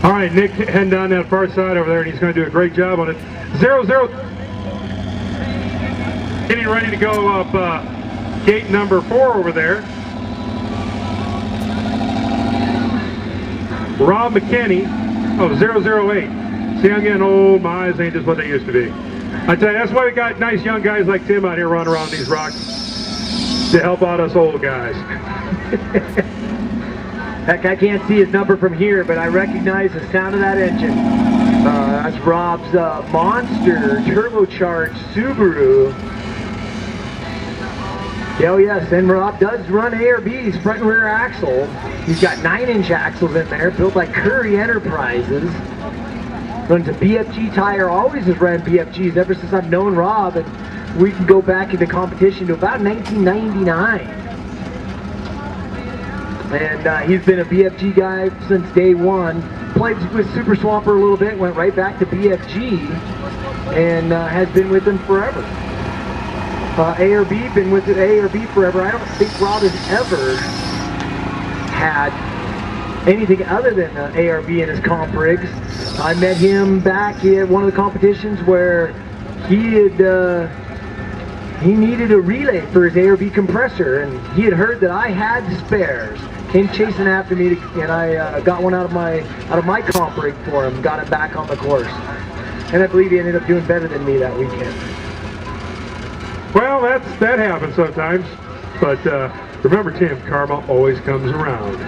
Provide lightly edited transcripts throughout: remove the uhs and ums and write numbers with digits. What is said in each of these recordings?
All right, Nick heading down that far side over there, and he's going to do a great job on it. 0-0. Getting ready to go up gate number 4 over there. Rob McKenney. Oh, 008. See, I'm getting old. My eyes ain't just what they used to be. I tell you, that's why we got nice young guys like Tim out here running around these rocks to help out us old guys. Heck, I can't see his number from here, but I recognize the sound of that engine. That's Rob's monster turbocharged Subaru. Oh yes, and Rob does run ARBs, front and rear axle. He's got 9-inch axles in there, built by Curry Enterprises. Runs a BFG tire, always has ran BFGs ever since I've known Rob, and we can go back into competition to about 1999. And he's been a BFG guy since day one. Played with Super Swamper a little bit, went right back to BFG, and has been with them forever. ARB, been with the ARB forever. I don't think Rob has ever had anything other than ARB in his comp rigs. I met him back at one of the competitions where he needed a relay for his ARB compressor, and he had heard that I had spares. Came chasing after me, and I got one out of my comp rig for him, got it back on the course. And I believe he ended up doing better than me that weekend. Well, that happens sometimes, but remember, Tim, karma always comes around.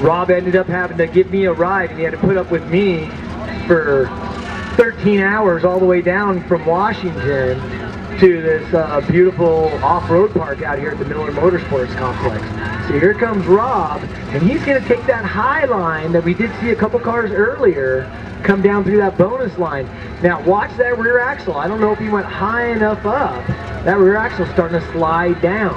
Rob ended up having to give me a ride, and he had to put up with me for 13 hours all the way down from Washington to this beautiful off-road park out here at the Miller Motorsports Complex. So here comes Rob, and he's going to take that high line that we did see a couple cars earlier come down through that bonus line. Now watch that rear axle. I don't know if he went high enough up. That rear axle's starting to slide down.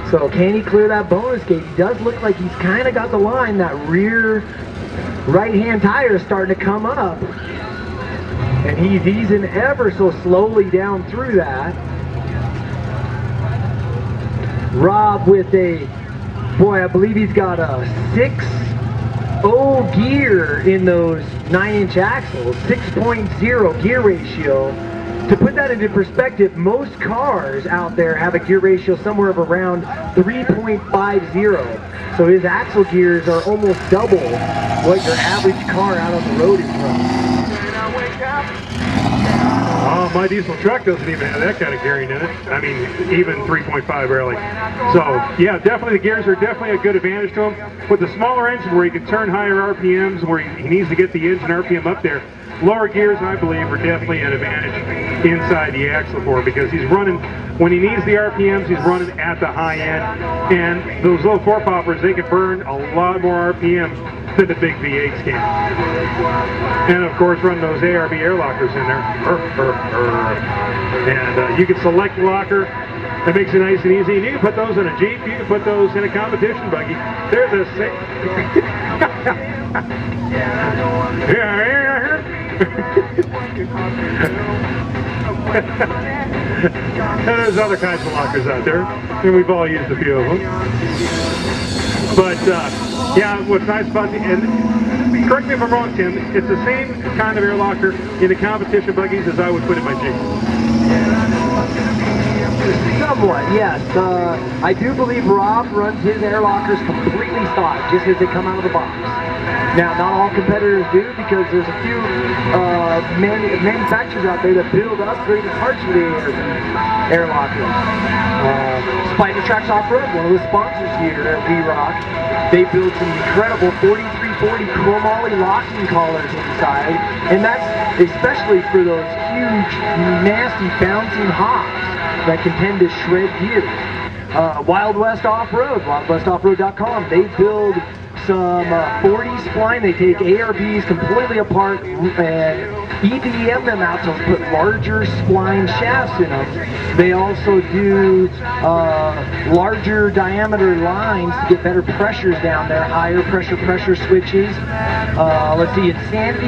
So can he clear that bonus gate? He does look like he's kind of got the line. That rear right-hand tire is starting to come up. And he's easing ever so slowly down through that. Rob with a, boy, I believe he's got a 6.0 gear in those 9-inch axles, 6.0 gear ratio. To put that into perspective, most cars out there have a gear ratio somewhere of around 3.50. So his axle gears are almost double what your average car out on the road is running. Oh, my diesel truck doesn't even have that kind of gearing in it. I mean, even 3.5 barely. So, yeah, definitely the gears are definitely a good advantage to him. With the smaller engine where he can turn higher RPMs, where he needs to get the engine RPM up there, lower gears, I believe, are definitely an advantage inside the axle for him, because he's running, when he needs the RPMs, he's running at the high end. And those little 4-poppers, they can burn a lot more RPM than the big V8s can. And of course, run those ARB air lockers in there. And you can select the locker. That makes it nice and easy. And you can put those in a Jeep. You can put those in a competition buggy. They're the same. And there's other kinds of lockers out there, and we've all used a few of them. But yeah, what's nice about the, and correct me if I'm wrong, Tim, it's the same kind of air locker in the competition buggies as I would put in my Jeep. Somewhat, yes. I do believe Rob runs his air lockers completely stock, just as they come out of the box. Now, not all competitors do, because there's a few manufacturers out there that build upgraded parts for the air lockers. Spider Tracks Off-Road, one of the sponsors here at V-Rock, they build some incredible 4340 chromoly locking collars inside, and that's especially for those huge, nasty, bouncing hops that can tend to shred gears. Wild West Off-Road, wildwestoffroad.com, they build some 40 spline. They take ARBs completely apart and EDM them out to put larger spline shafts in them. They also do larger diameter lines to get better pressures down there, higher pressure switches. Let's see, Insanity